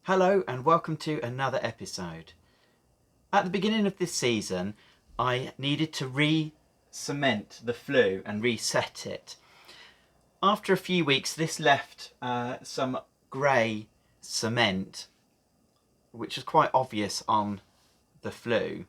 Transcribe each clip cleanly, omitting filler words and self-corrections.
Hello and welcome to another episode. At the beginning of this season, I needed to re-cement the flue and reset it. After a few weeks, this left some grey cement, which was quite obvious on the flue,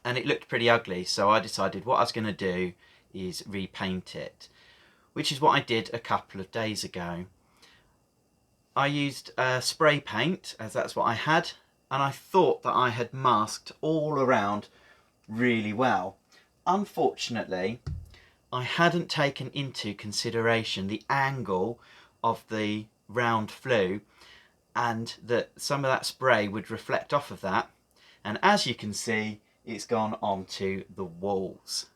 and it looked pretty ugly. So I decided what I was going to do is repaint it, which is what I did a couple of days ago. I used spray paint, as that's what I had, and I thought that I had masked all around really well. Unfortunately, I hadn't taken into consideration the angle of the round flue and that some of that spray would reflect off of that, and as you can see, it's gone onto the walls.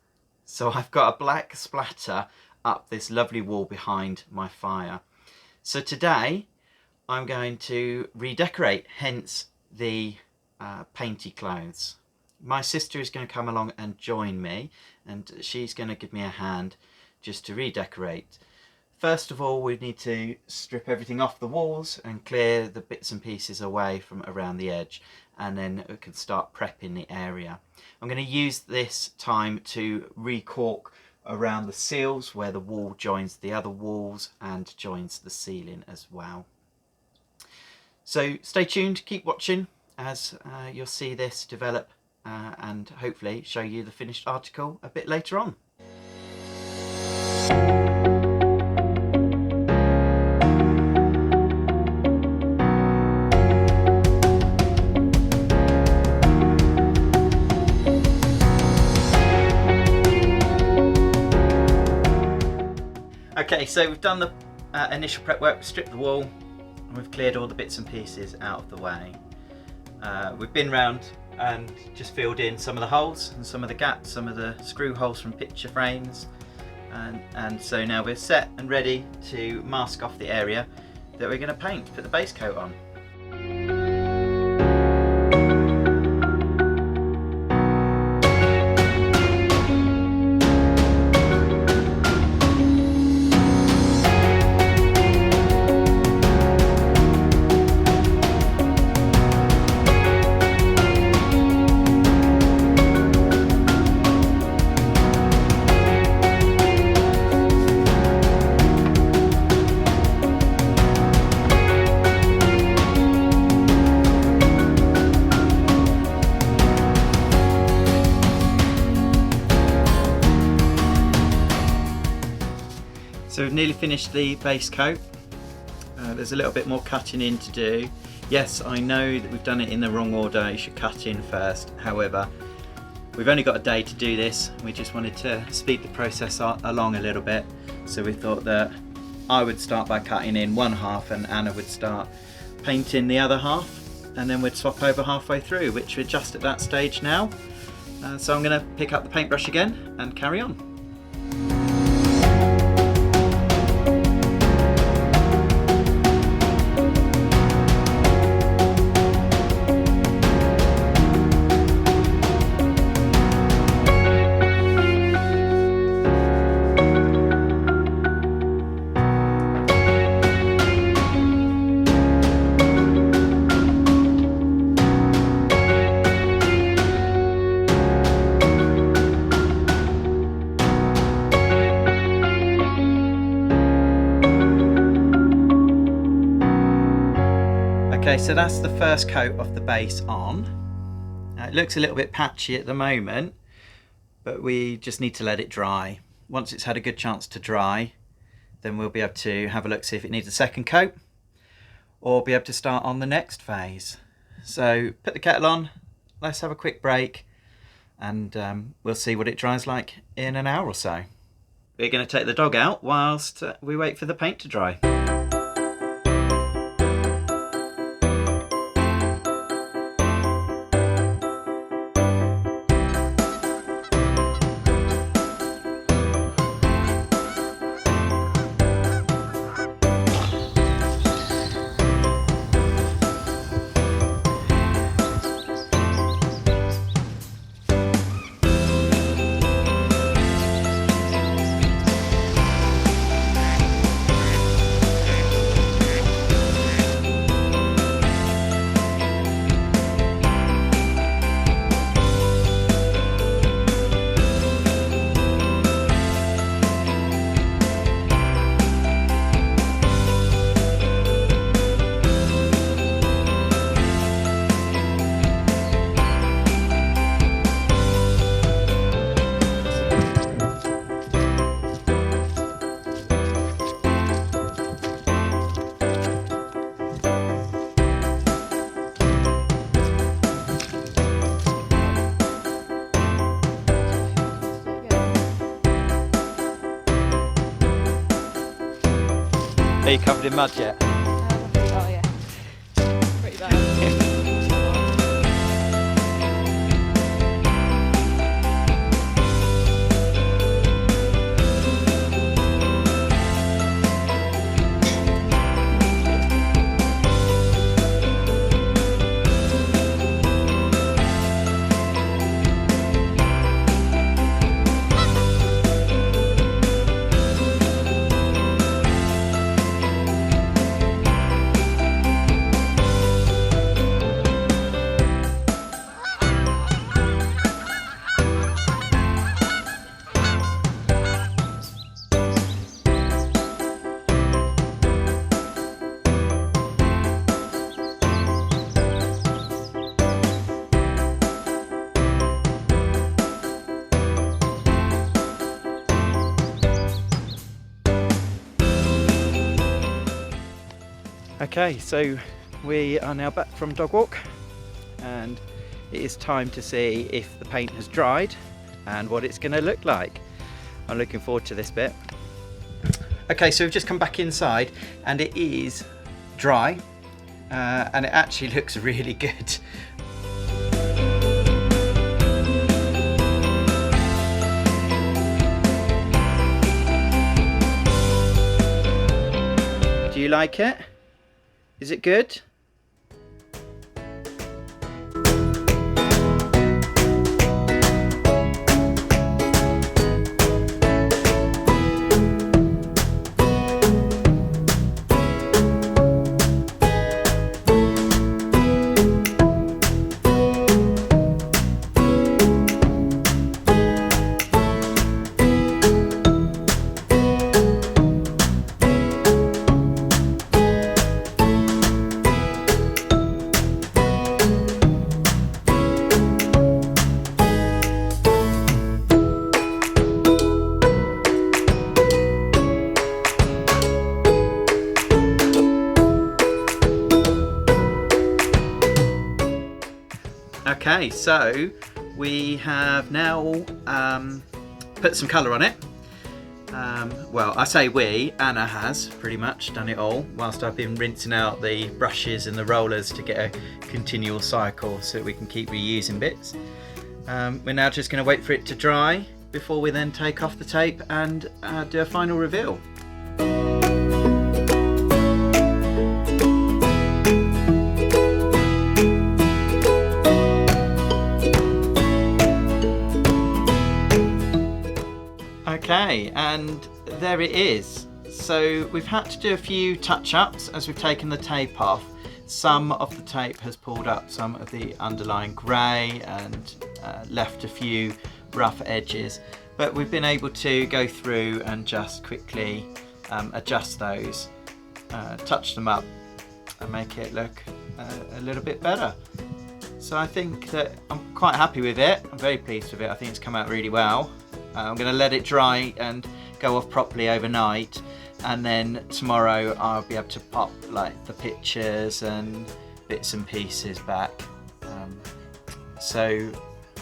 So I've got a black splatter up this lovely wall behind my fire. So today I'm going to redecorate, hence the painty clothes. My sister is going to come along and join me, and she's going to give me a hand just to redecorate. First of all, we need to strip everything off the walls and clear the bits and pieces away from around the edge, and then we can start prepping the area. I'm going to use this time to recork around the seals where the wall joins the other walls and joins the ceiling as well. So stay tuned, keep watching as you'll see this develop and hopefully show you the finished article a bit later on. Okay, so we've done the initial prep work, stripped the wall, and we've cleared all the bits and pieces out of the way. We've been round and just filled in some of the holes and some of the gaps, some of the screw holes from picture frames, and so now we're set and ready to mask off the area that we're going to paint, put the base coat on. So we've nearly finished the base coat. There's a little bit more cutting in to do. Yes, I know that we've done it in the wrong order, you should cut in first. However, we've only got a day to do this. We just wanted to speed the process along a little bit. So we thought that I would start by cutting in one half and Anna would start painting the other half, and then we'd swap over halfway through, which we're just at that stage now. So I'm going to pick up the paintbrush again and carry on. Okay, so that's the first coat of the base on. It looks a little bit patchy at the moment, but we just need to let it dry. Once it's had a good chance to dry, then we'll be able to have a look, see if it needs a second coat, or be able to start on the next phase. So put the kettle on, let's have a quick break, and we'll see what it dries like in an hour or so. We're going to take the dog out whilst we wait for the paint to dry. Are you covered in mud yet? Oh yeah, pretty bad. Okay, so we are now back from dog walk and it is time to see if the paint has dried and what it's going to look like. I'm looking forward to this bit. Okay, so we've just come back inside and it is dry and it actually looks really good. Do you like it? Is it good? Okay, so we have now put some colour on it. Well, I say we, Anna has pretty much done it all, whilst I've been rinsing out the brushes and the rollers to get a continual cycle so that we can keep reusing bits. We're now just going to wait for it to dry before we then take off the tape and do a final reveal. Okay, and there it is. So we've had to do a few touch-ups as we've taken the tape off. Some of the tape has pulled up some of the underlying grey and left a few rough edges, but we've been able to go through and just quickly adjust those, touch them up and make it look a little bit better. So I think that I'm quite happy with it. I'm very pleased with it. I think it's come out really well. I'm going to let it dry and go off properly overnight, and then tomorrow I'll be able to pop like the pictures and bits and pieces back. So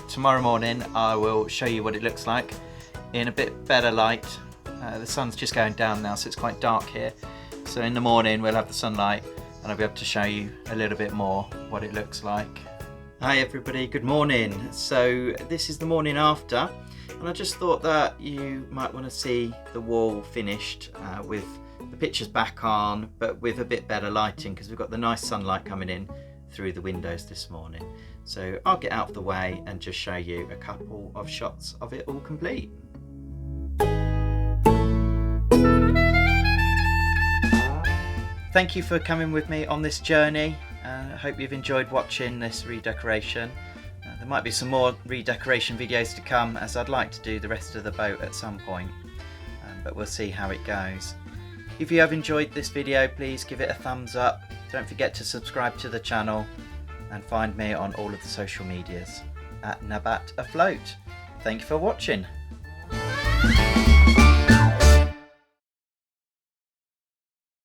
tomorrow morning I will show you what it looks like in a bit better light. The sun's just going down now, so it's quite dark here. So in the morning we'll have the sunlight and I'll be able to show you a little bit more what it looks like. Hi everybody, good morning. So this is the morning after. And I just thought that you might want to see the wall finished with the pictures back on, but with a bit better lighting because we've got the nice sunlight coming in through the windows this morning. So I'll get out of the way and just show you a couple of shots of it all complete. Thank you for coming with me on this journey. I hope you've enjoyed watching this redecoration. There might be some more redecoration videos to come, as I'd like to do the rest of the boat at some point, but we'll see how it goes. If you have enjoyed this video, please give it a thumbs up. Don't forget to subscribe to the channel and find me on all of the social medias at Nabat Afloat. Thank you for watching.